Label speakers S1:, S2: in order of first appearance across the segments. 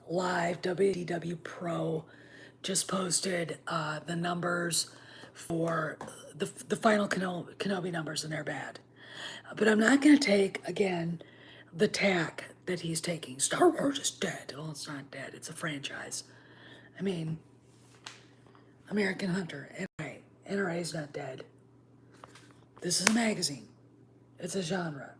S1: Live, WDW Pro just posted the numbers for the final Kenobi numbers, and they're bad. But I'm not going to take, again, the tack that he's taking. Star Wars is dead. Well, it's not dead. It's a franchise. I mean, American Hunter, NRA. NRA is not dead. This is a magazine. It's a genre.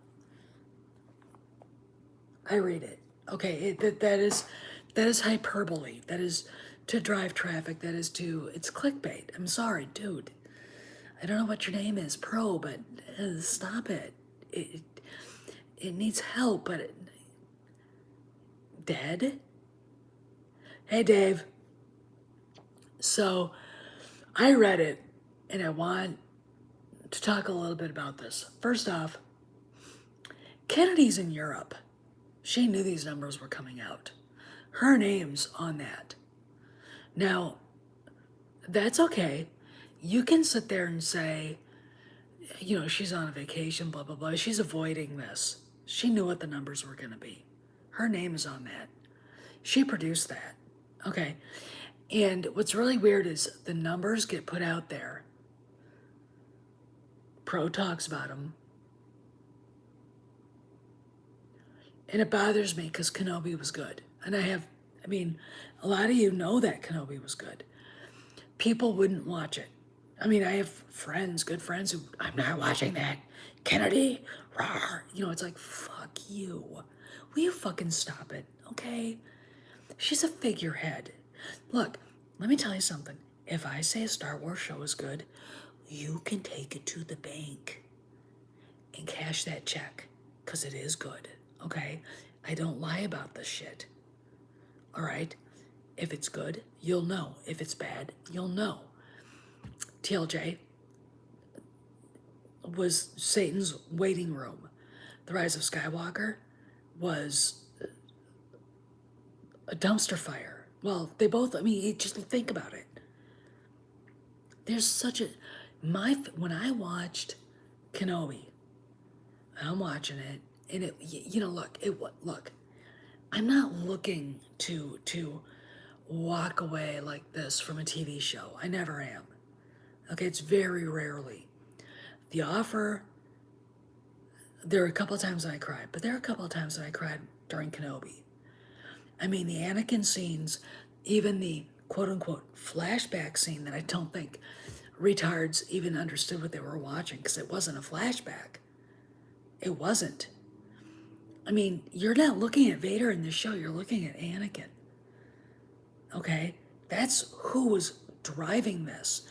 S1: I read it. Okay, that is hyperbole. That is to drive traffic. That is to, it's clickbait. I'm sorry, dude. I don't know what your name is, Pro, but stop it. It it needs help, but dead. Hey, Dave. So I read it, and I want to talk a little bit about this. First off, Kennedy's in Europe. She knew these numbers were coming out. Her name's on that. Now, that's okay. You can sit there and say, she's on a vacation, blah, blah, blah. She's avoiding this. She knew what the numbers were going to be. Her name is on that. She produced that. Okay. And what's really weird is the numbers get put out there. Pro talks about them. And it bothers me because Kenobi was good. And a lot of you know that Kenobi was good. People wouldn't watch it. I have friends, good friends, who, I'm not watching that. Kennedy, rawr. It's like, fuck you. Will you fucking stop it, okay? She's a figurehead. Look, let me tell you something. If I say a Star Wars show is good, you can take it to the bank and cash that check, because it is good, okay? I don't lie about this shit, all right? If it's good, you'll know. If it's bad, you'll know. TLJ was Satan's waiting room. The Rise of Skywalker was a dumpster fire. Well, they both, just think about it. There's such a, when I watched Kenobi, I'm watching it, and look, I'm not looking to walk away like this from a TV show. I never am. Okay, it's very rarely. The Offer, there are a couple of times that I cried, but there are a couple of times that I cried during Kenobi. The Anakin scenes, even the quote-unquote flashback scene that I don't think retards even understood what they were watching, because it wasn't a flashback. It wasn't. You're not looking at Vader in this show, you're looking at Anakin. Okay? That's who was driving this.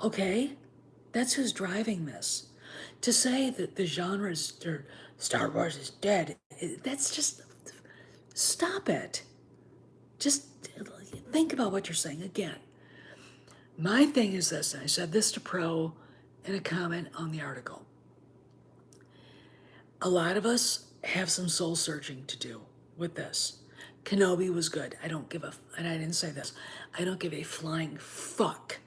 S1: Okay? That's who's driving this. To say that the genres, or Star Wars is dead, that's just, stop it. Just think about what you're saying again. My thing is this, and I said this to Pro in a comment on the article. A lot of us have some soul searching to do with this. Kenobi was good. And I didn't say this, I don't give a flying fuck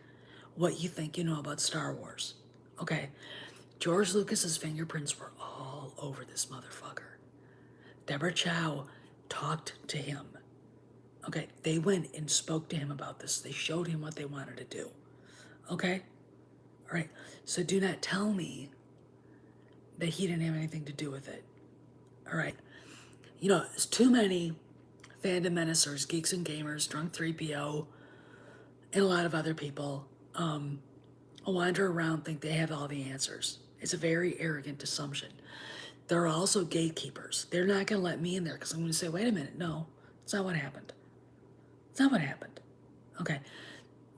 S1: what you think you know about Star Wars. Okay? George Lucas's fingerprints were all over this motherfucker. Deborah Chow talked to him. Okay, they went and spoke to him about this. They showed him what they wanted to do. Okay? All right. So do not tell me that he didn't have anything to do with it. All right. There's too many fandom menacers, geeks and gamers, Drunk 3PO, and a lot of other people wander around, think they have all the answers. It's a very arrogant assumption. There are also gatekeepers. They're not going to let me in there because I'm going to say, wait a minute, no, it's not what happened. It's not what happened. Okay.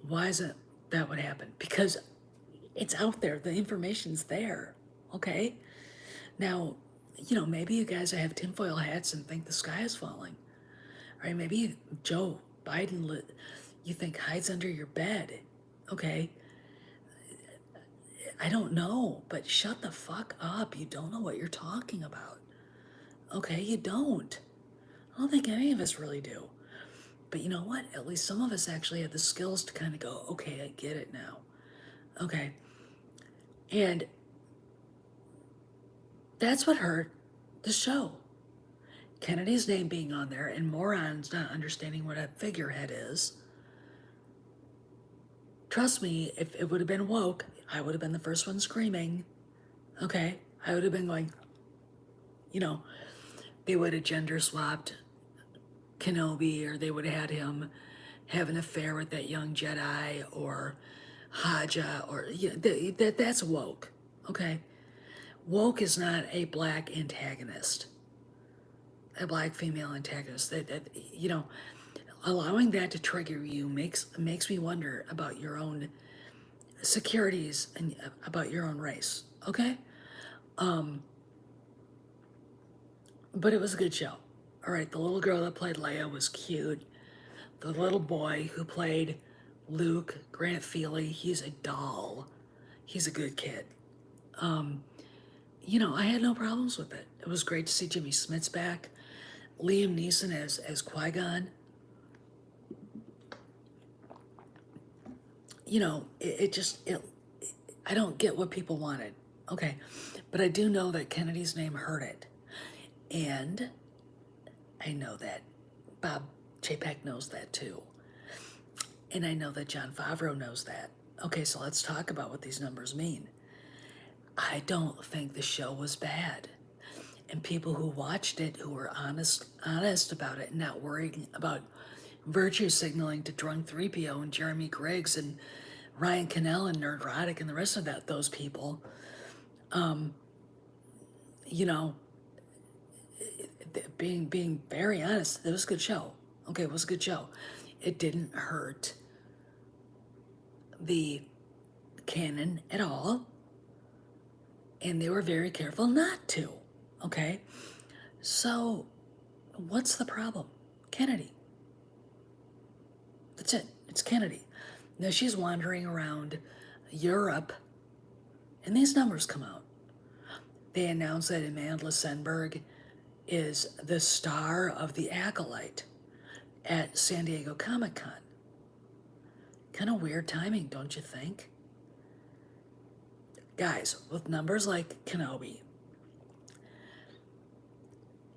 S1: Why isn't that what happened? Because it's out there. The information's there. Okay. Now, maybe you guys have tinfoil hats and think the sky is falling. Right? Maybe Joe Biden, you think hides under your bed. Okay. I don't know, but shut the fuck up. You don't know what you're talking about. Okay, you don't. I don't think any of us really do. But you know what? At least some of us actually have the skills to kind of go, okay, I get it now. Okay. And that's what hurt the show. Kennedy's name being on there and morons not understanding what a figurehead is. Trust me, if it would have been woke, I would have been the first one screaming. Okay? I would have been going, you know, they would have gender swapped Kenobi, or they would have had him have an affair with that young Jedi, or Haja, or that's woke. Okay? Woke is not a black antagonist, a black female antagonist. That allowing that to trigger you makes me wonder about your own securities and about your own race. Okay, but it was a good show. All right, the little girl that played Leia was cute. The little boy who played Luke, Grant Feely, he's a doll. He's a good kid. I had no problems with it. It was great to see Jimmy Smits back. Liam Neeson as Qui-Gon. I don't get what people wanted. Okay, but I do know that Kennedy's name hurt it. And I know that Bob Chapek knows that too. And I know that Jon Favreau knows that. Okay, so let's talk about what these numbers mean. I don't think the show was bad. And people who watched it, who were honest about it, and not worrying about virtue signaling to Drunk 3PO and Jeremy Griggs and Ryan Cannell and Nerdrotic and the rest of those people, being very honest, it was a good show. Okay, it was a good show. It didn't hurt the canon at all, and they were very careful not to. Okay, so what's the problem? Kennedy. That's it. It's Kennedy. Now she's wandering around Europe, and these numbers come out. They announce that Amanda Stenberg is the star of The Acolyte at San Diego Comic-Con. Kind of weird timing, don't you think? Guys, with numbers like Kenobi,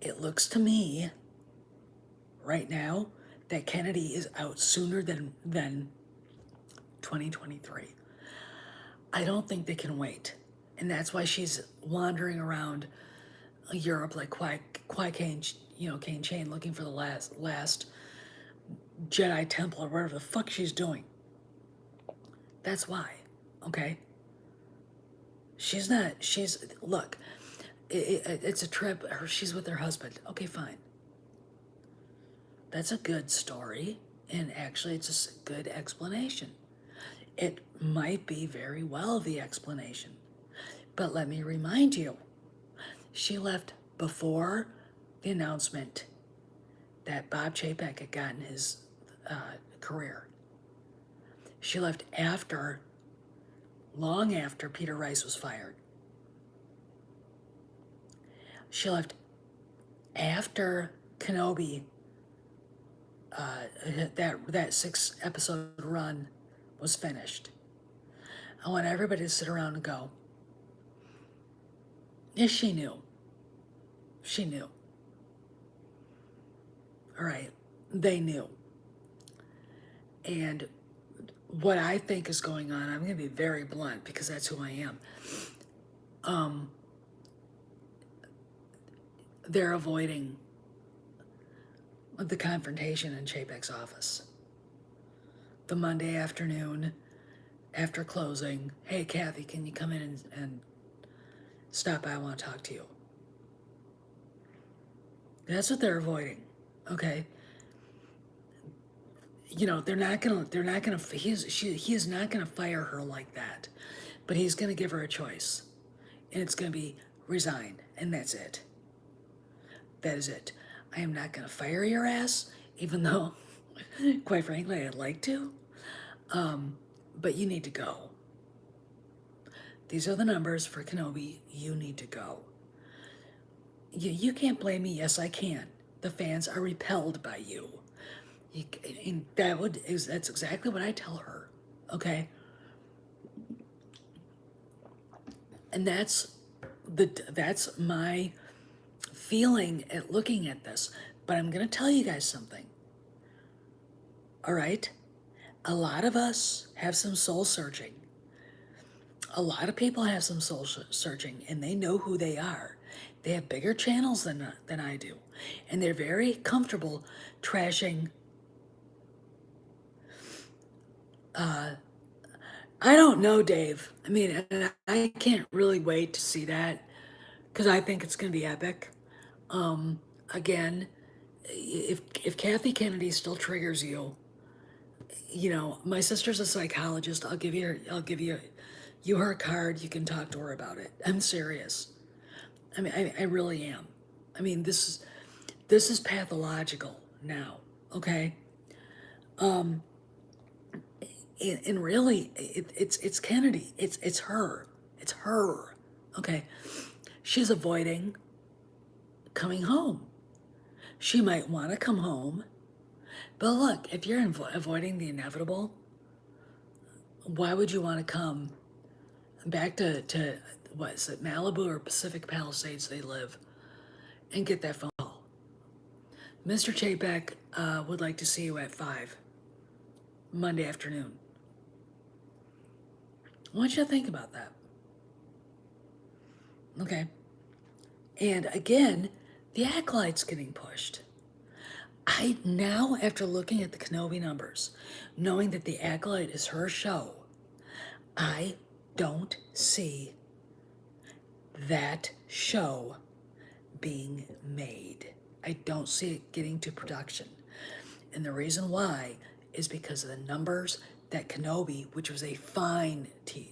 S1: it looks to me right now that Kennedy is out sooner than 2023. I don't think they can wait. And that's why she's wandering around Europe like Qui-Gon, Kane Chain, looking for the last Jedi temple or whatever the fuck she's doing. That's why, okay? Look, it's a trip, she's with her husband. Okay, fine. That's a good story, and actually it's a good explanation. It might be very well the explanation. But let me remind you, she left before the announcement that Bob Chapek had gotten his career. She left long after Peter Rice was fired. She left after Kenobi, that 6-episode run was finished. I want everybody to sit around and go, yes, she knew. She knew. All right, they knew. And what I think is going on, I'm going to be very blunt because that's who I am. They're avoiding the confrontation in Chapek's office. The Monday afternoon after closing, hey, Kathy, can you come in and stop by? I want to talk to you. That's what they're avoiding, okay? He is not gonna fire her like that, but he's gonna give her a choice, and it's gonna be resign, and that's it. That is it. I am not gonna fire your ass, even though, quite frankly, I'd like to, but you need to go. These are the numbers for Kenobi. You need to go. You can't blame me. Yes, I can. The fans are repelled by you. That's exactly what I tell her. Okay. And that's my feeling at looking at this, but I'm going to tell you guys something. All right? A lot of us have some soul searching. A lot of people have some soul searching, and they know who they are. They have bigger channels than I do, and they're very comfortable trashing. I don't know, Dave. I mean, and I can't really wait to see that because I think it's going to be epic. Again, if Kathy Kennedy still triggers you, you know, my sister's a psychologist. I'll give you her card. You can talk to her about it. I'm serious. I mean, I really am. I mean, this is pathological now. Okay, and really, it's Kennedy. It's her. It's her. Okay, she's avoiding coming home. She might want to come home, but look, if you're avoiding the inevitable, why would you want to come back to what is it, Malibu or Pacific Palisades they live, and get that phone call? Mr. Chapek would like to see you at 5 Monday afternoon. I want you to think about that. Okay. And again, the Acolyte's getting pushed. I now, after looking at the Kenobi numbers, knowing that the Acolyte is her show, I don't see that show being made. I don't see it getting to production. And the reason why is because of the numbers that Kenobi, which was a fine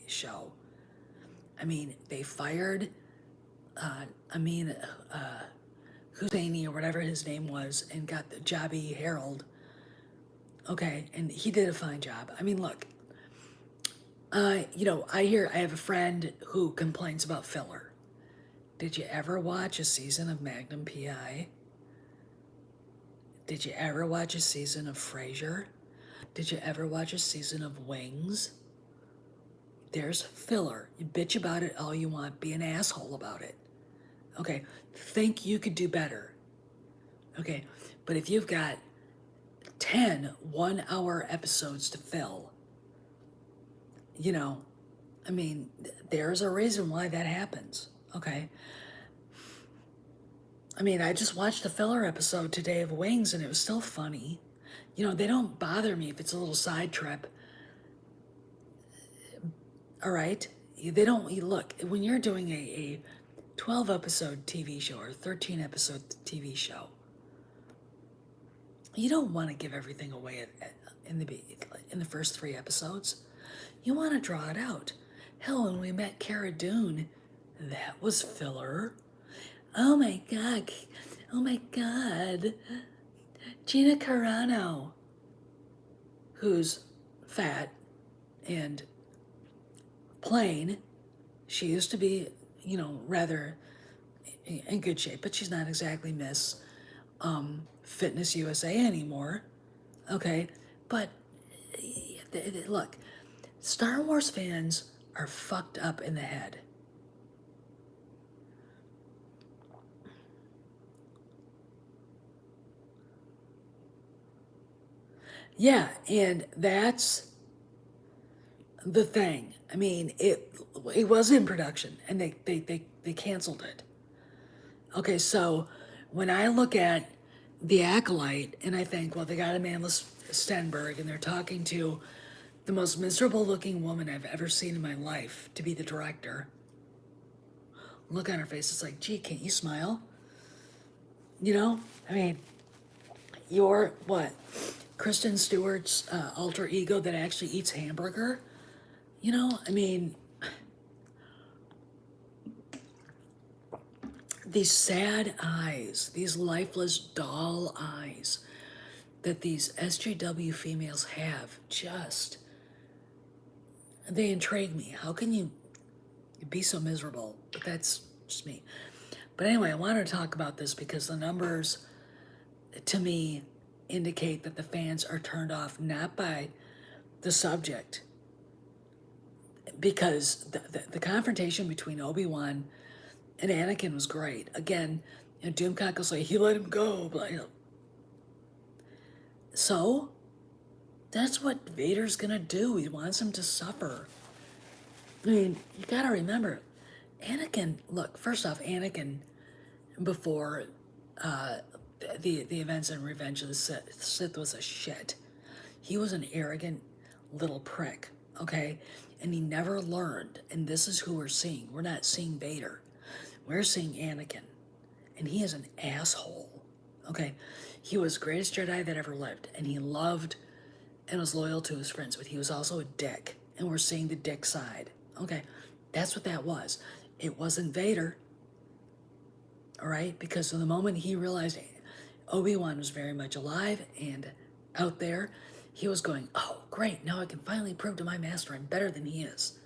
S1: show. I mean, they fired Amin Husseini or whatever his name was and got the Jabby Harold. Okay, and he did a fine job. I mean, look, you know, I have a friend who complains about filler. Did you ever watch a season of Magnum PI? Did you ever watch a season of Frasier? Did you ever watch a season of Wings? There's filler. You bitch about it all you want. Be an asshole about it. Okay, think you could do better. Okay, but if you've got 10 1-hour episodes to fill, you know, I mean, there's a reason why that happens. Okay. I mean, I just watched the filler episode today of Wings and it was still funny. You know, they don't bother me if it's a little side trip. All right? They don't, look, when you're doing a 12 episode TV show or 13 episode TV show, you don't want to give everything away in the first 3 episodes. You want to draw it out. Hell, when we met Cara Dune, that was filler. Oh my god. Oh my god. Gina Carano, who's fat and plain. She used to be, you know, rather in good shape, but she's not exactly Miss Fitness USA anymore. Okay, but look, Star Wars fans are fucked up in the head. Yeah, and that's the thing. I mean, it was in production, and they canceled it. Okay, so when I look at The Acolyte, and I think, well, they got Amanda Stenberg, and they're talking to the most miserable looking woman I've ever seen in my life to be the director. Look on her face, it's like, gee, can't you smile? You know, I mean, you're what? Kristen Stewart's alter ego that actually eats hamburger? You know, I mean, these sad eyes, these lifeless doll eyes that these SJW females have, just, they intrigue me. How can you be so miserable? But that's just me. But anyway, I wanted to talk about this because the numbers, to me, indicate that the fans are turned off not by the subject, because the confrontation between Obi-Wan and Anakin was great. Again, Doomcock will say, he let him go. But, so, that's what Vader's gonna do. He wants him to suffer. I mean, you gotta remember, Anakin, look, first off, Anakin, before the events in Revenge of the Sith was a shit. He was an arrogant little prick, okay? And he never learned, and this is who we're seeing. We're not seeing Vader. We're seeing Anakin. And he is an asshole, okay? He was the greatest Jedi that ever lived, and he loved and was loyal to his friends, but he was also a dick, and we're seeing the dick side, okay? That's what that was. It wasn't Vader, all right? Because the moment he realized Obi-Wan was very much alive and out there, he was going, oh, great, now I can finally prove to my master I'm better than he is.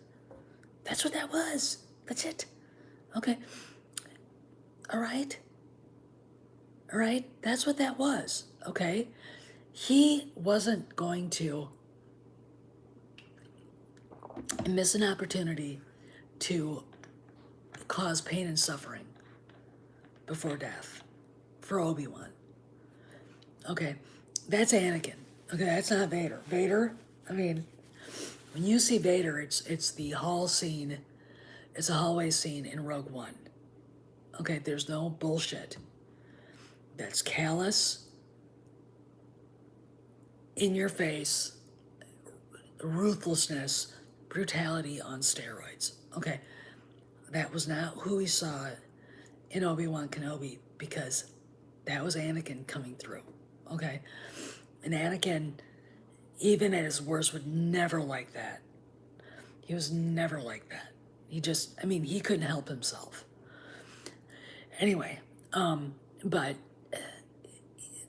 S1: That's what that was. That's it. Okay. All right. All right. That's what that was. Okay. He wasn't going to miss an opportunity to cause pain and suffering before death for Obi-Wan. Okay. That's Anakin. Okay, that's not Vader. Vader, I mean, when you see Vader, it's the hall scene, it's a hallway scene in Rogue One. Okay, there's no bullshit. That's callous, in your face, ruthlessness, brutality on steroids. Okay, that was not who we saw in Obi-Wan Kenobi, because that was Anakin coming through. Okay, and Anakin, even at his worst, would never like that. He was never like that. He just, I mean, he couldn't help himself. Anyway, but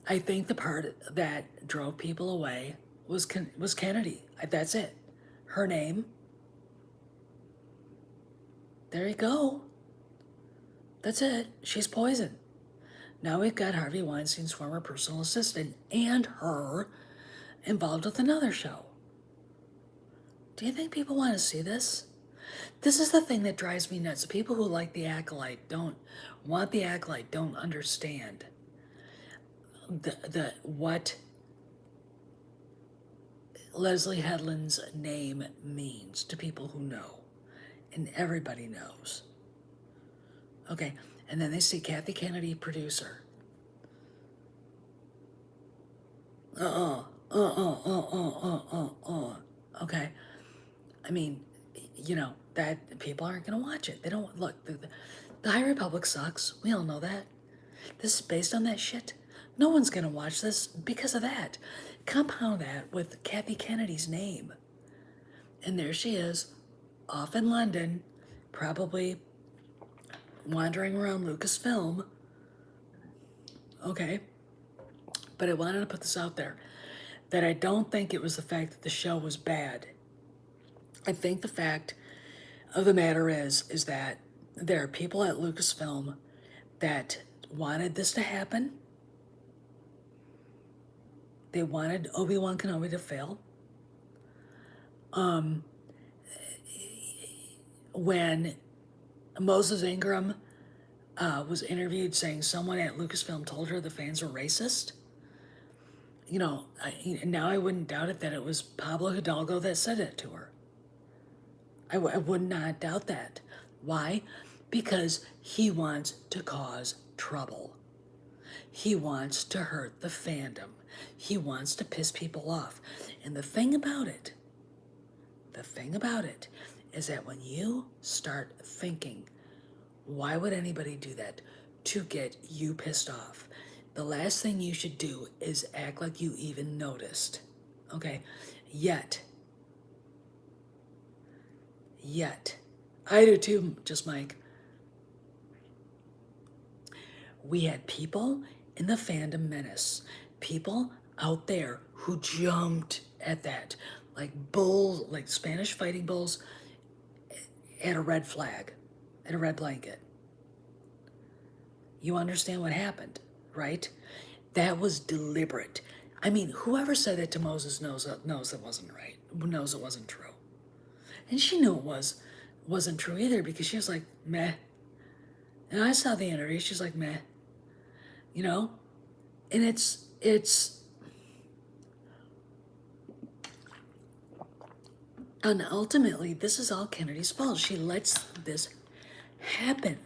S1: I think the part that drove people away was Kennedy. That's it. Her name. There you go. That's it. She's poison. Now we've got Harvey Weinstein's former personal assistant and her involved with another show. Do you think people want to see this? This is the thing that drives me nuts. People who like The Acolyte don't want The Acolyte, don't understand what Leslie Headland's name means to people who know, and everybody knows. Okay, and then they see Kathy Kennedy, producer. Okay, I mean, that people aren't gonna watch it. They don't look. The High Republic sucks. We all know that. This is based on that shit. No one's gonna watch this because of that. Compound that with Kathy Kennedy's name, and there she is, off in London, probably wandering around Lucasfilm. Okay, but I wanted to put this out there, that I don't think it was the fact that the show was bad. I think the fact of the matter is that there are people at Lucasfilm that wanted this to happen. They wanted Obi-Wan Kenobi to fail. When Moses Ingram was interviewed saying someone at Lucasfilm told her the fans were racist, now I wouldn't doubt it that it was Pablo Hidalgo that said it to her. I would not doubt that. Why? Because he wants to cause trouble. He wants to hurt the fandom. He wants to piss people off. And the thing about it is that when you start thinking, why would anybody do that to get you pissed off? The last thing you should do is act like you even noticed. Okay? Yet, I do too, just Mike. We had people in the fandom menace, people out there who jumped at that, like bulls, like Spanish fighting bulls at a red flag, at a red blanket. You understand what happened, right? That was deliberate. I mean, whoever said that to Moses knows it wasn't right, knows it wasn't true. And she knew it wasn't true either, because she was like, meh. And I saw the interview, she's like, meh. you know? And and ultimately, this is all Kennedy's fault. She lets this happen.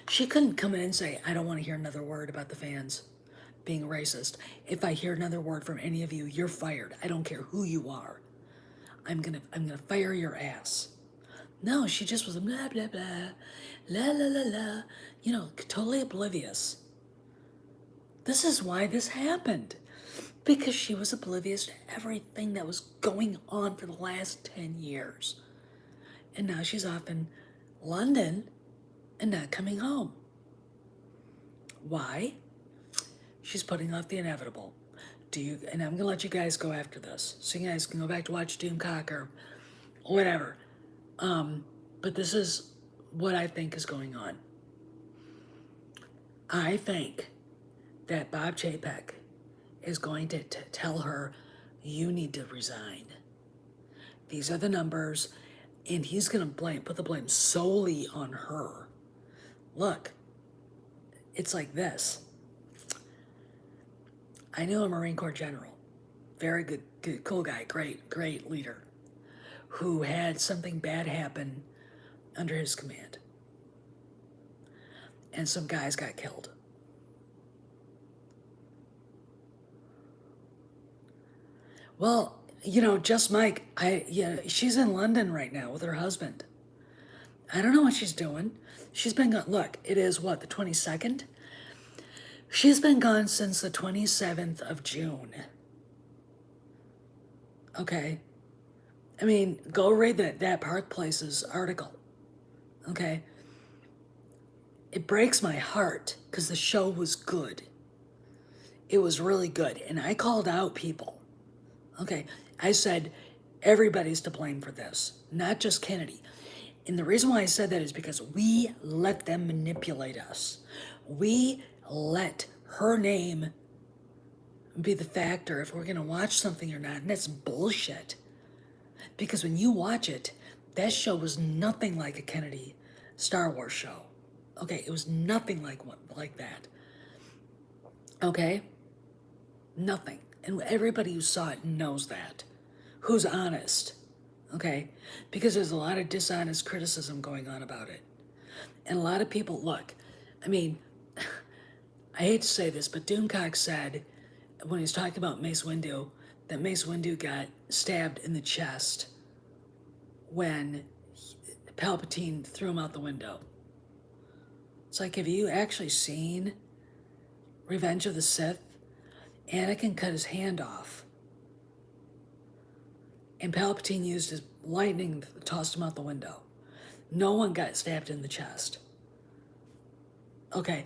S1: She couldn't come in and say, I don't want to hear another word about the fans being racist. If I hear another word from any of you, you're fired. I don't care who you are. I'm gonna fire your ass. No, she just was blah blah blah, la la la la, totally oblivious. This is why this happened. Because she was oblivious to everything that was going on for the last 10 years. And now she's off in London and not coming home. Why? She's putting off the inevitable. And I'm gonna let you guys go after this, so you guys can go back to watch Doomcock or whatever. But this is what I think is going on. I think that Bob Chapek is going to tell her, you need to resign. These are the numbers, and he's gonna put the blame solely on her. Look, it's like this. I knew a Marine Corps general, very good, cool guy, great leader, who had something bad happen under his command. And some guys got killed. Well, Just Mike, she's in London right now with her husband. I don't know what she's doing. She's been gone, look, it is what, the 22nd? She's been gone since the 27th of June. Okay. I mean, go read that Park Places article. Okay. It breaks my heart because the show was good. It was really good. And I called out people. Okay. I said, everybody's to blame for this, not just Kennedy. And the reason why I said that is because we let them manipulate us. We let her name be the factor if we're going to watch something or not. And that's bullshit. Because when you watch it, that show was nothing like a Kennedy Star Wars show. Okay, it was nothing like that. Okay? Nothing. And everybody who saw it knows that. Who's honest. Okay? Because there's a lot of dishonest criticism going on about it. And a lot of people, look, I mean, I hate to say this, but Doomcock said, when he was talking about Mace Windu, that Mace Windu got stabbed in the chest when Palpatine threw him out the window. It's like, have you actually seen Revenge of the Sith? Anakin cut his hand off. And Palpatine used his lightning to toss him out the window. No one got stabbed in the chest. Okay.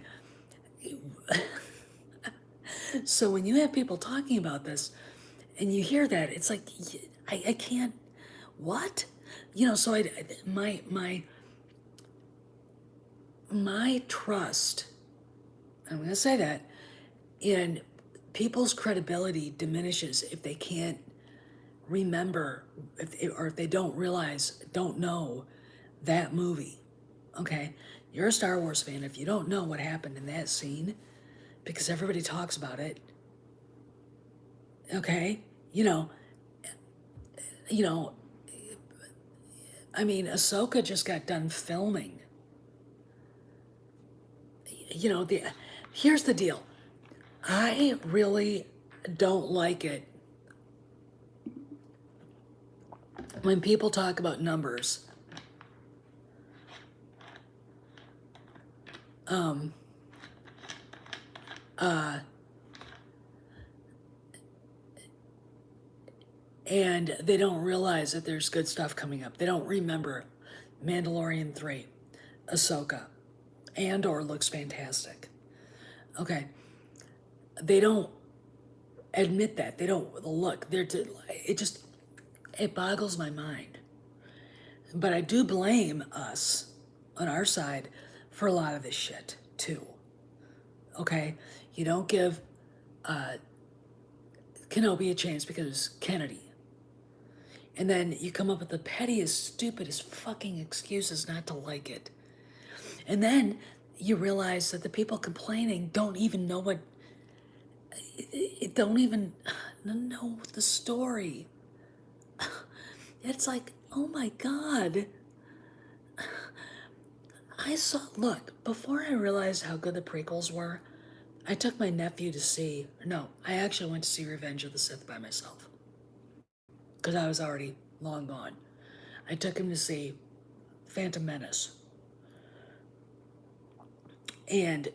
S1: So when you have people talking about this and you hear that, it's like, I can't, what? So my trust, I'm going to say that, in people's credibility diminishes if they can't remember, or if they don't know that movie. Okay? You're a Star Wars fan. If you don't know what happened in that scene, because everybody talks about it, okay? I mean, Ahsoka just got done filming. Here's the deal. I really don't like it when people talk about numbers. And they don't realize that there's good stuff coming up. They don't remember Mandalorian 3, Ahsoka, Andor looks fantastic. Okay. They don't admit that. They don't look. It boggles my mind. But I do blame us on our side for a lot of this shit too. Okay? You don't give Kenobi a chance because Kennedy. And then you come up with the pettiest, stupidest fucking excuses not to like it. And then you realize that the people complaining don't even know what it don't even know the story. It's like, oh my God. Look, before I realized how good the prequels were, I took my nephew to see, no, I actually went to see Revenge of the Sith by myself because I was already long gone. I took him to see Phantom Menace. And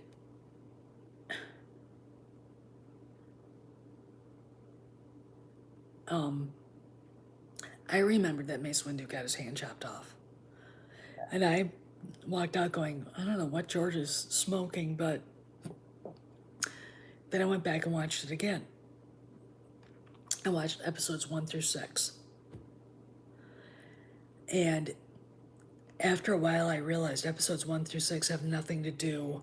S1: I remembered that Mace Windu got his hand chopped off. And I walked out going, I don't know what George is smoking, but then I went back and watched it again. I watched episodes 1 through 6. And after a while I realized episodes 1 through 6 have nothing to do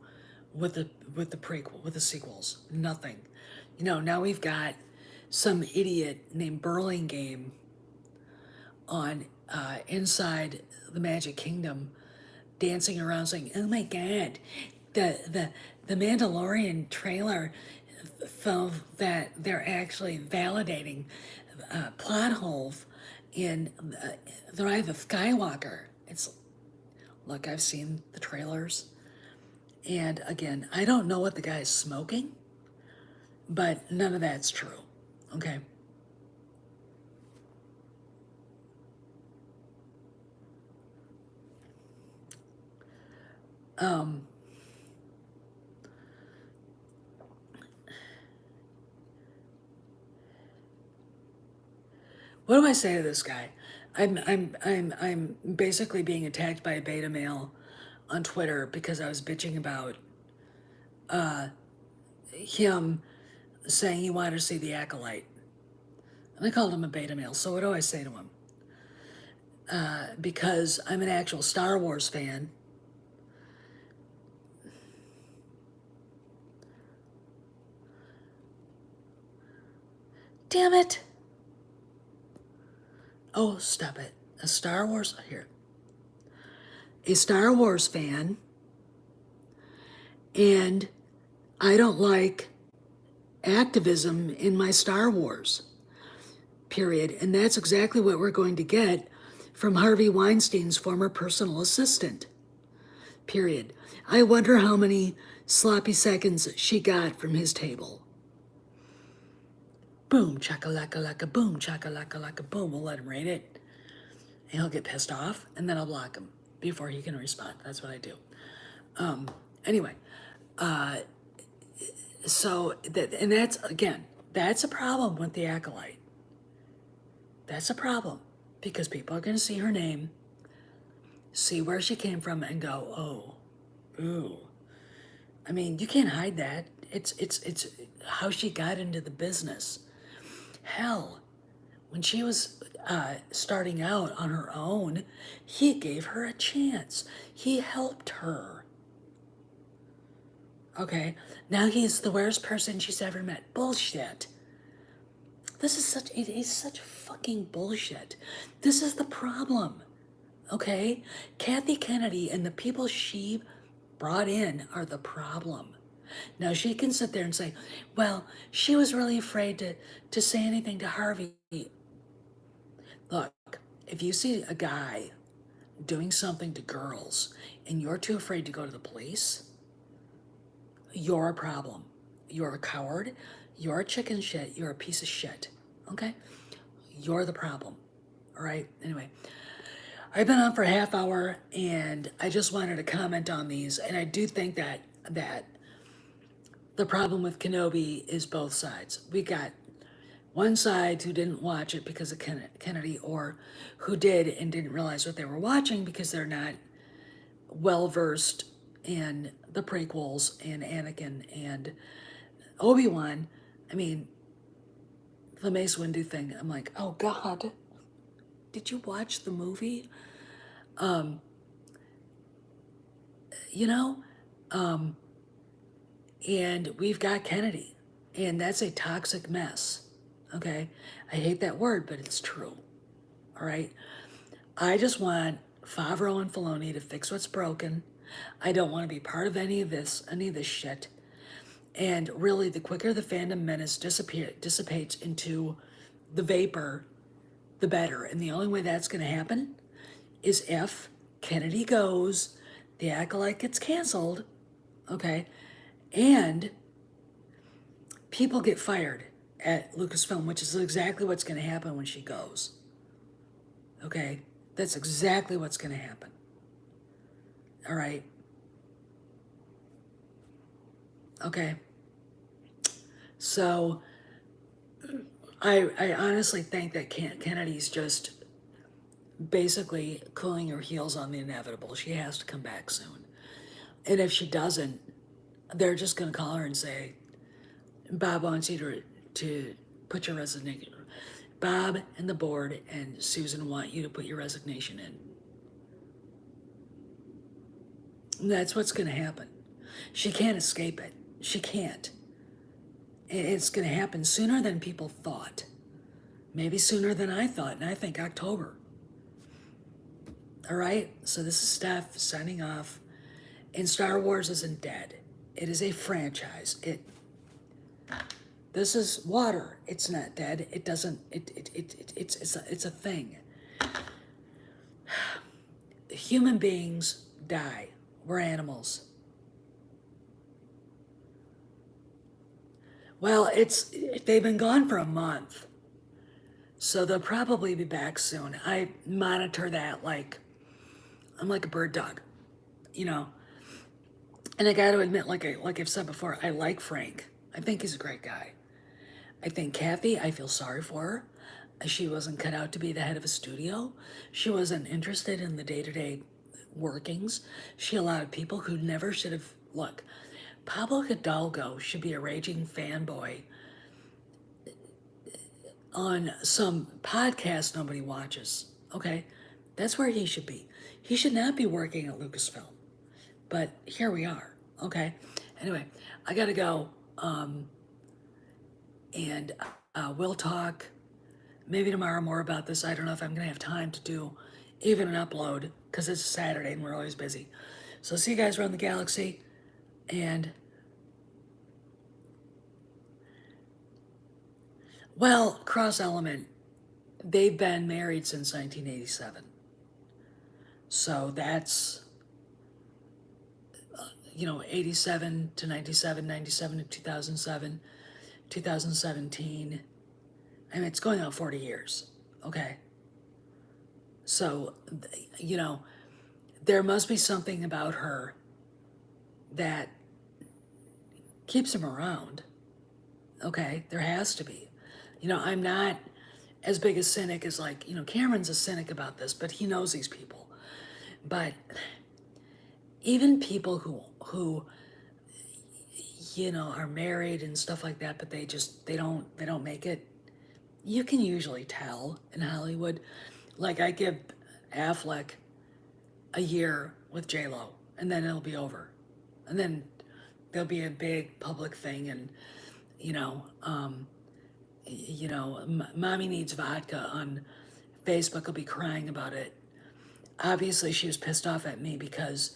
S1: with the prequel, with the sequels. Nothing. Now we've got some idiot named Burlingame on inside the Magic Kingdom dancing around saying, oh my God, the Mandalorian trailer found that they're actually validating plot holes in the Rise of Skywalker. Look, I've seen the trailers, and again, I don't know what the guy's smoking, but none of that's true, okay? What do I say to this guy? I'm basically being attacked by a beta male on Twitter because I was bitching about him saying he wanted to see The Acolyte. And I called him a beta male, so what do I say to him? Because I'm an actual Star Wars fan. Damn it! Oh, stop it. A Star Wars fan, and I don't like activism in my Star Wars, period. And that's exactly what we're going to get from Harvey Weinstein's former personal assistant, period. I wonder how many sloppy seconds she got from his table. Boom, chakalaka laka, boom, chakalaka laka, boom. We'll let him rate it. And he'll get pissed off, and then I'll block him before he can respond. That's what I do. Anyway, and that's a problem with The Acolyte. That's a problem because people are going to see her name, see where she came from, and go, oh, ooh. I mean, you can't hide that. It's how she got into the business. Hell, when she was starting out on her own, he gave her a chance. He helped her. Okay, now he's the worst person she's ever met. Bullshit. It is such fucking bullshit. This is the problem. Okay? Kathy Kennedy and the people she brought in are the problem. Now she can sit there and say, well, she was really afraid to say anything to Harvey. Look, if you see a guy doing something to girls and you're too afraid to go to the police, you're a problem. You're a coward. You're a chicken shit. You're a piece of shit. Okay? You're the problem. All right? Anyway, I've been on for a half hour and I just wanted to comment on these. And I do think that the problem with Kenobi is both sides. We got one side who didn't watch it because of Kennedy, or who did and didn't realize what they were watching because they're not well versed in the prequels and Anakin and Obi-Wan. I mean, the Mace Windu thing, I'm like, oh God, did you watch the movie? You know, and we've got Kennedy, and that's a toxic mess. Okay, I hate that word, but it's true. All right, I just want Favreau and Filoni to fix what's broken. I don't want to be part of any of this shit. And really, the quicker the fandom menace dissipates into the vapor, the better. And the only way that's going to happen is if Kennedy goes, the Acolyte gets canceled, okay, and people get fired at Lucasfilm, which is exactly what's going to happen when she goes. Okay, that's exactly what's going to happen. All right. Okay. So I honestly think that Kennedy's just basically cooling her heels on the inevitable. She has to come back soon. And if she doesn't, they're just going to call her and say, Bob wants you to put your resignation. Bob and the board and Susan want you to put your resignation in. And that's what's going to happen. She can't escape it. She can't. It's going to happen sooner than people thought. Maybe sooner than I thought, and I think October. All right? So this is Steph signing off. And Star Wars isn't dead. It is a franchise. This is water. It's not dead. It doesn't, it's a thing. Human beings die. We're animals. Well, they've been gone for a month. So they'll probably be back soon. I monitor that like I'm like a bird dog, you know. And I got to admit, like I've said before, I like Frank. I think he's a great guy. I think Kathy, I feel sorry for her. She wasn't cut out to be the head of a studio. She wasn't interested in the day-to-day workings. She allowed people who never should have. Look, Pablo Hidalgo should be a raging fanboy on some podcast nobody watches, okay? That's where he should be. He should not be working at Lucasfilm. But here we are, okay? Anyway, I gotta go. And we'll talk maybe tomorrow more about this. I don't know if I'm gonna have time to do even an upload because it's a Saturday and we're always busy. So see you guys around the galaxy, and well, Cross Element, they've been married since 1987. So that's, 87 to 97, 97 to 2007, 2017. I mean, it's going on 40 years, okay? So, there must be something about her that keeps him around, okay? There has to be. I'm not as big a cynic as Cameron's a cynic about this, but he knows these people. But even people who are married and stuff like that, but they don't make it, you can usually tell in Hollywood. Like, I give Affleck a year with J-Lo, and then it'll be over. And then there'll be a big public thing, and, Mommy Needs Vodka on Facebook will be crying about it. Obviously, she was pissed off at me because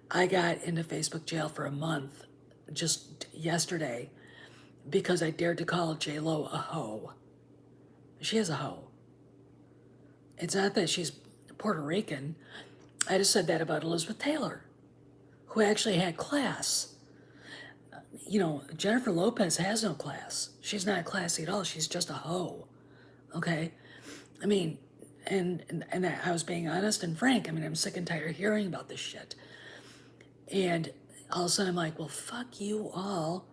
S1: I got into Facebook jail for a month just yesterday because I dared to call J-Lo a hoe. She is a hoe. It's not that she's Puerto Rican. I just said that about Elizabeth Taylor, who actually had class. Jennifer Lopez has no class. She's not classy at all. She's just a hoe. Okay? I mean, and I was being honest and frank. I mean, I'm sick and tired of hearing about this shit. And all of a sudden I'm like, well, fuck you all.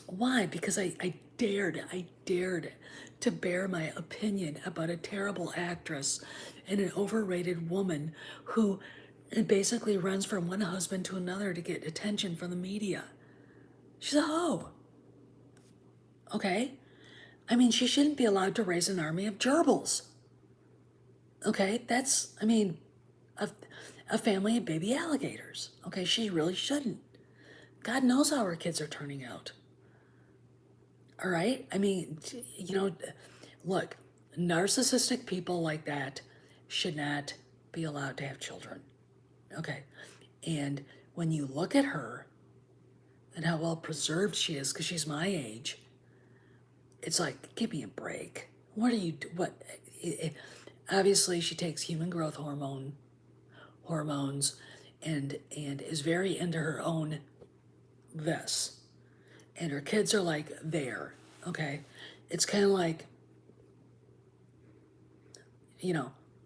S1: Why? Because I dared to bear my opinion about a terrible actress and an overrated woman who basically runs from one husband to another to get attention from the media. She's a hoe. Okay? I mean, she shouldn't be allowed to raise an army of gerbils. Okay? That's, a family of baby alligators. Okay? She really shouldn't. God knows how her kids are turning out. All right? I mean, look, narcissistic people like that should not be allowed to have children. Okay? And when you look at her, and how well preserved she is because she's my age. It's like, give me a break. What are you, what? Obviously, she takes human growth hormones and is very into her own this. And her kids are like there, okay? It's kind of like,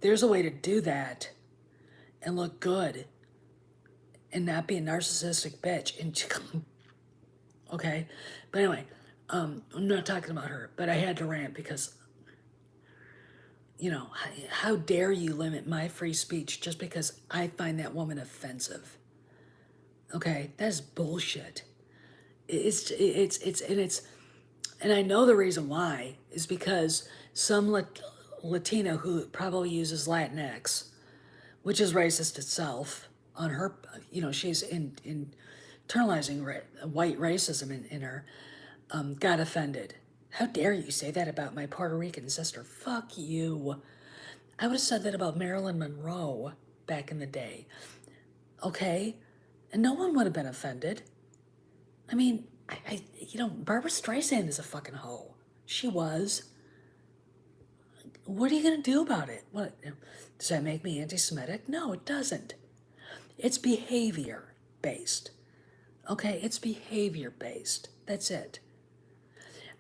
S1: there's a way to do that and look good and not be a narcissistic bitch and okay. But anyway, I'm not talking about her, but I had to rant because how dare you limit my free speech just because I find that woman offensive? Okay, that's bullshit. And I know the reason why is because some Latina who probably uses Latinx, which is racist itself, on her, she's internalizing white racism in her, got offended. How dare you say that about my Puerto Rican sister? Fuck you. I would have said that about Marilyn Monroe back in the day. Okay? And no one would have been offended. I mean, Barbara Streisand is a fucking hoe. She was. What are you going to do about it? What? Does that make me anti Semitic? No, it doesn't. It's behavior based. Okay? It's behavior based. That's it.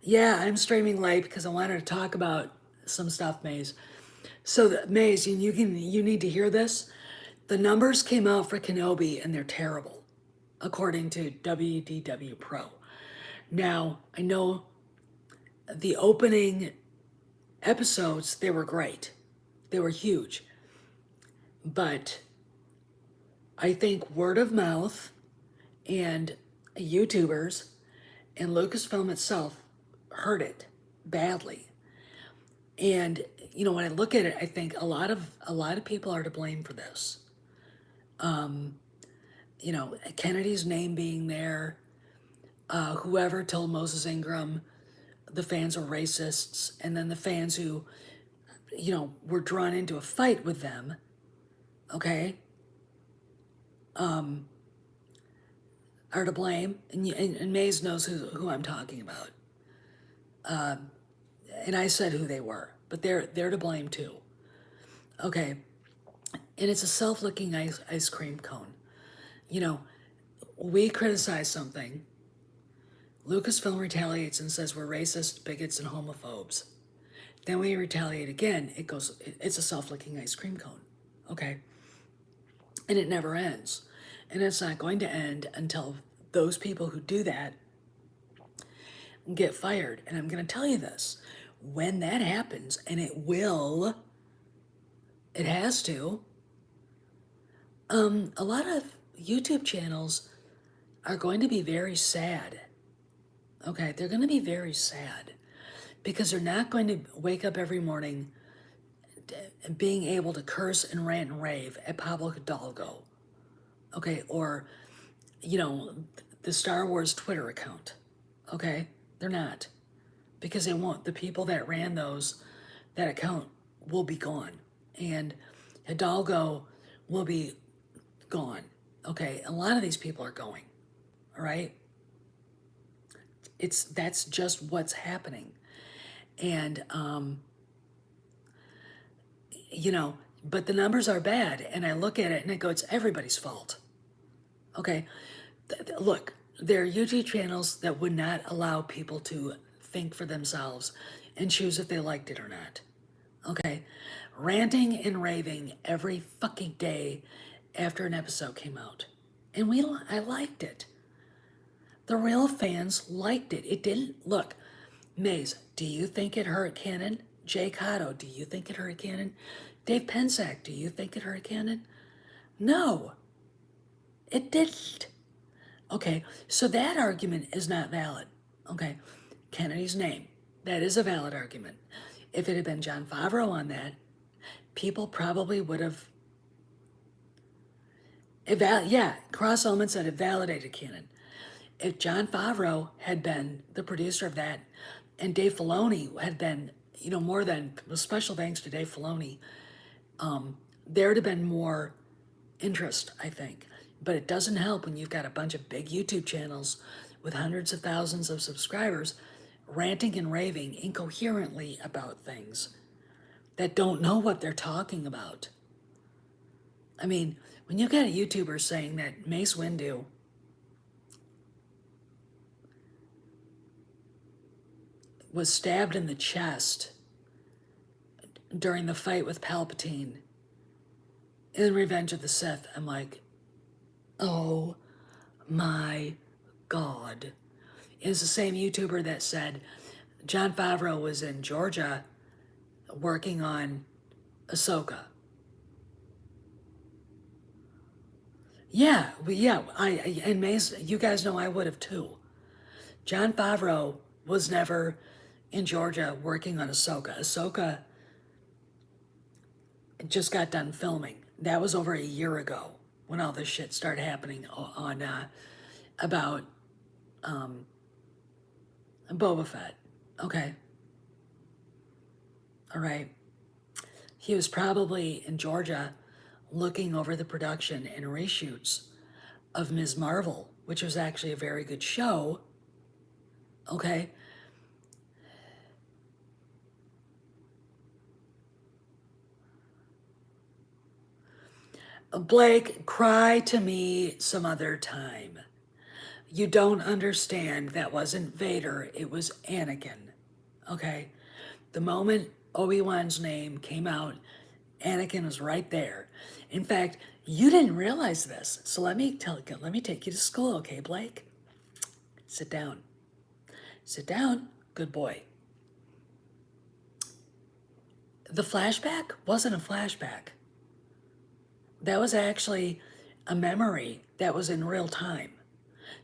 S1: Yeah, I'm streaming late because I wanted to talk about some stuff, Maze. So, Maze, you need to hear this. The numbers came out for Kenobi and they're terrible, according to WDW Pro. Now, I know the opening episodes, they were great. They were huge. But I think word of mouth and YouTubers and Lucasfilm itself hurt it badly. And when I look at it, I think a lot of people are to blame for this. Kennedy's name being there, whoever told Moses Ingram the fans were racists, and then the fans who, were drawn into a fight with them, okay, are to blame. And Maze knows who I'm talking about. And I said who they were, but they're to blame too. Okay, and it's a self-licking ice cream cone. We criticize something. Lucasfilm retaliates and says we're racist, bigots, and homophobes. Then we retaliate again. It's a self-licking ice cream cone. Okay, and it never ends, and it's not going to end until those people who do that get fired. And I'm going to tell you this: when that happens, and it has to. A lot of YouTube channels are going to be very sad. Okay, they're going to be very sad because they're not going to wake up every morning being able to curse and rant and rave at Pablo Hidalgo. Okay, or, the Star Wars Twitter account. Okay, they're not. Because they won't. The people that ran that account will be gone. And Hidalgo will be gone. Okay, a lot of these people are going. All right? That's just what's happening. And but the numbers are bad, and I look at it and I go, it's everybody's fault. Okay, look, there are YouTube channels that would not allow people to think for themselves and choose if they liked it or not. Okay, ranting and raving every fucking day after an episode came out, and I liked it. The real fans liked it. It didn't look. Maze, do you think it hurt canon? Jay Cotto, do you think it hurt canon? Dave Pensack, do you think it hurt canon? No, it didn't. Okay, so that argument is not valid. Okay, Kennedy's name, that is a valid argument. If it had been Jon Favreau on that, people probably would have, Cross Elements that have validated canon. If Jon Favreau had been the producer of that, and Dave Filoni had been, more than, special thanks to Dave Filoni, there would have been more interest, I think. But it doesn't help when you've got a bunch of big YouTube channels with hundreds of thousands of subscribers ranting and raving incoherently about things that don't know what they're talking about. I mean, when you've got a YouTuber saying that Mace Windu was stabbed in the chest during the fight with Palpatine in Revenge of the Sith, I'm like, oh my God. It's the same YouTuber that said Jon Favreau was in Georgia working on Ahsoka. Yeah, and Mace, you guys know I would have too. Jon Favreau was never in Georgia working on Ahsoka. Ahsoka just got done filming. That was over a year ago when all this shit started happening on about Boba Fett. Okay. All right. He was probably in Georgia looking over the production and reshoots of Ms. Marvel, which was actually a very good show. Okay. Blake, cry to me some other time. You don't understand. That wasn't Vader, it was Anakin. Okay? The moment Obi-Wan's name came out, Anakin was right there. In fact, you didn't realize this. So let me take you to school, okay, Blake? Sit down. Sit down. Good boy. The flashback wasn't a flashback. That was actually a memory that was in real time.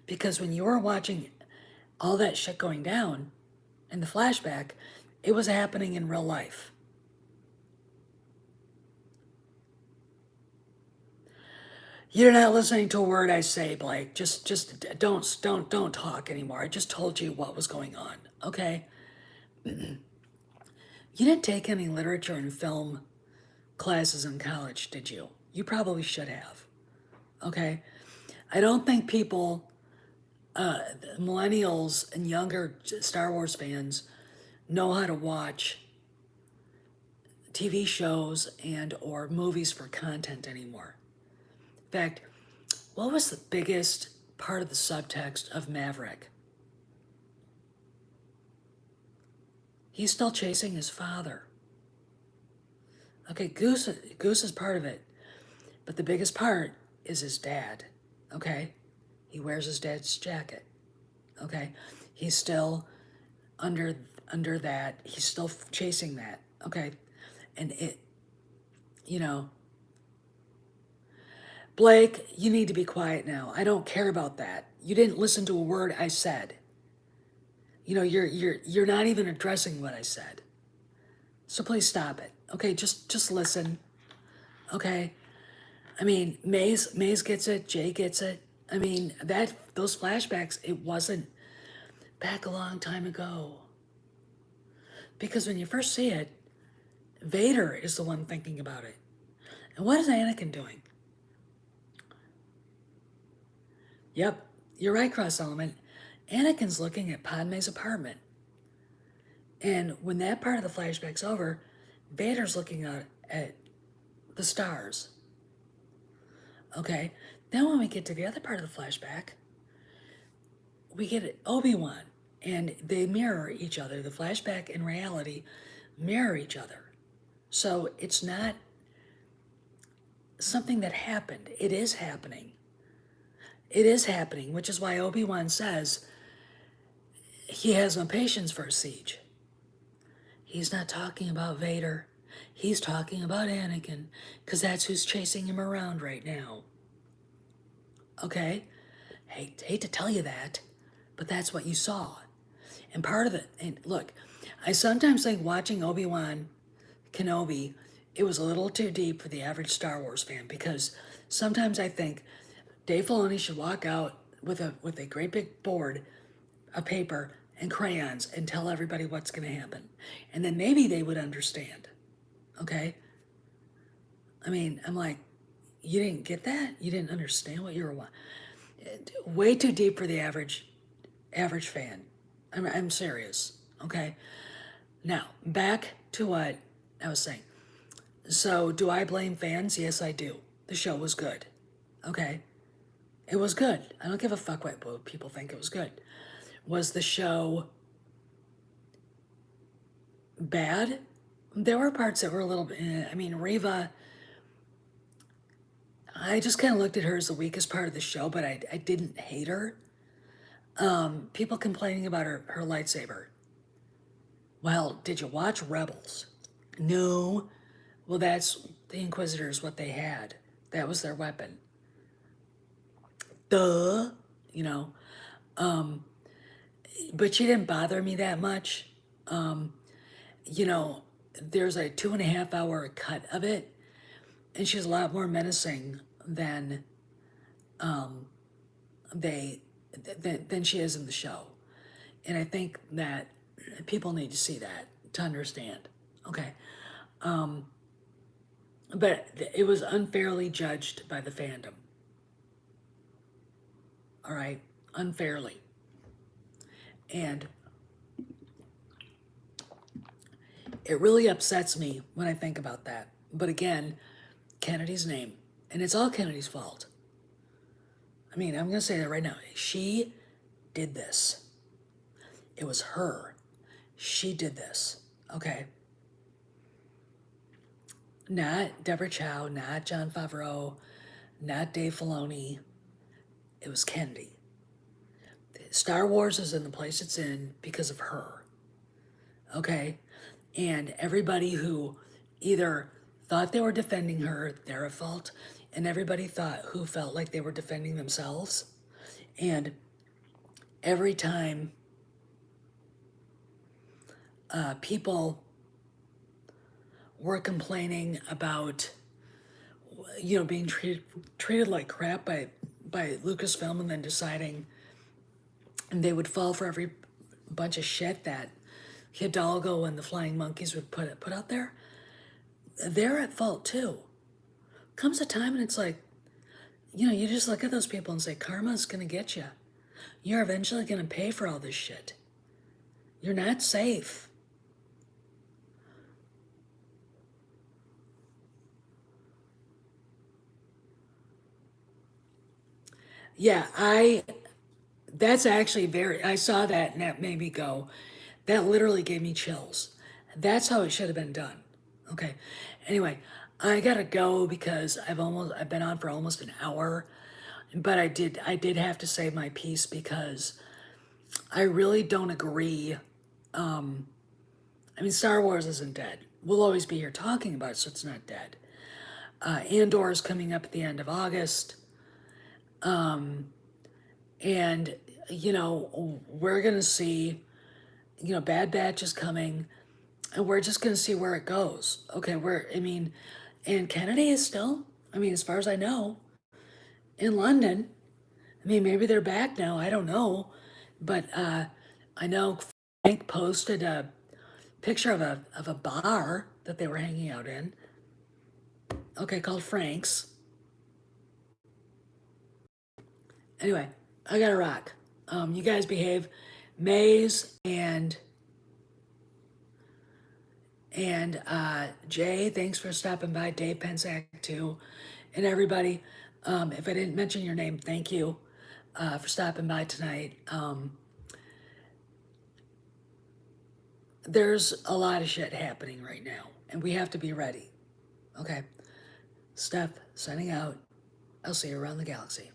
S1: Because when you were watching all that shit going down in the flashback, it was happening in real life. You're not listening to a word I say, Blake. Just don't talk anymore. I just told you what was going on, okay? You didn't take any literature and film classes in college, did you? You probably should have, okay? I don't think people, millennials and younger Star Wars fans, know how to watch TV shows and or movies for content anymore. In fact, what was the biggest part of the subtext of Maverick? He's still chasing his father. Okay, Goose is part of it, but the biggest part is his dad, okay? He wears his dad's jacket, okay? He's still under that. He's still chasing that, okay? And it, you know, Blake, you need to be quiet now. I don't care about that. You didn't listen to a word I said. You know, you're not even addressing what I said. So please stop it. Okay, just listen. Okay? I mean, Maze gets it, Jay gets it. I mean, those flashbacks, it wasn't back a long time ago. Because when you first see it, Vader is the one thinking about it. And what is Anakin doing? Yep, you're right, Cross Element. Anakin's looking at Padme's apartment. And when that part of the flashback's over, Vader's looking at the stars. Okay, then when we get to the other part of the flashback, we get Obi-Wan, and they mirror each other. The flashback and reality mirror each other. So it's not something that happened. It is happening. It is happening, which is why Obi-Wan says he has no patience for a siege. He's not talking about Vader. He's talking about Anakin, because that's who's chasing him around right now. Okay? Hate to tell you that, but that's what you saw. And part of it, and look, I sometimes think watching Obi-Wan Kenobi, it was a little too deep for the average Star Wars fan, because sometimes I think Dave Filoni should walk out with a great big board of paper and crayons and tell everybody what's going to happen. And then maybe they would understand. Okay? I mean, I'm like, You didn't get that? You didn't understand what you were watching? Way too deep for the average fan. I'm serious. Okay. Now back to what I was saying. So do I blame fans? Yes, I do. The show was good. Okay. It was good. I don't give a fuck what people think. It was good. Was the show bad? There were parts that were a little bit. I mean, Reva. I just kind of looked at her as the weakest part of the show, but I didn't hate her. People complaining about her lightsaber. Well, did you watch Rebels? No. Well, that's the Inquisitors, what they had. That was their weapon. Duh. You know. But she didn't bother me that much. You know, there's a 2.5 hour cut of it, and she's a lot more menacing than they than she is in the show. And I think that people need to see that to understand. Okay. But it was unfairly judged by the fandom. All right. Unfairly. And it really upsets me when I think about that. But again, Kennedy's name. And it's all Kennedy's fault. I mean, I'm going to say that right now. She did this. It was her. She did this. Okay. Not Deborah Chow, not Jon Favreau, not Dave Filoni. It was Kennedy. Star Wars is in the place it's in because of her. Okay? And everybody who either thought they were defending her, they're at fault, and everybody who felt like they were defending themselves. And every time people were complaining about, you know, being treated like crap by Lucasfilm, and then deciding and they would fall for every bunch of shit that Hidalgo and the Flying Monkeys would put out there, they're at fault too. Comes a time and it's like, you know, you just look at those people and say, karma's gonna get you. You're eventually gonna pay for all this shit. You're not safe. Yeah, that's actually I saw that and that made me go, that literally gave me chills. That's how it should have been done. Okay. Anyway, I gotta go because I've been on for almost an hour, but I did have to say my piece because I really don't agree. I mean, Star Wars isn't dead. We'll always be here talking about it, so it's not dead. Andor is coming up at the end of August. And, you know, we're going to see, you know, Bad Batch is coming, and we're just going to see where it goes. Okay, and Kennedy is still, I mean, as far as I know, in London. I mean, maybe they're back now, I don't know. But I know Frank posted a picture of a bar that they were hanging out in. Okay, called Frank's. Anyway, I gotta rock. You guys behave. Maze and Jay, thanks for stopping by. Dave Pensac too, and everybody. If I didn't mention your name, thank you for stopping by tonight. There's a lot of shit happening right now, and we have to be ready. Okay, Steph, signing out. I'll see you around the galaxy.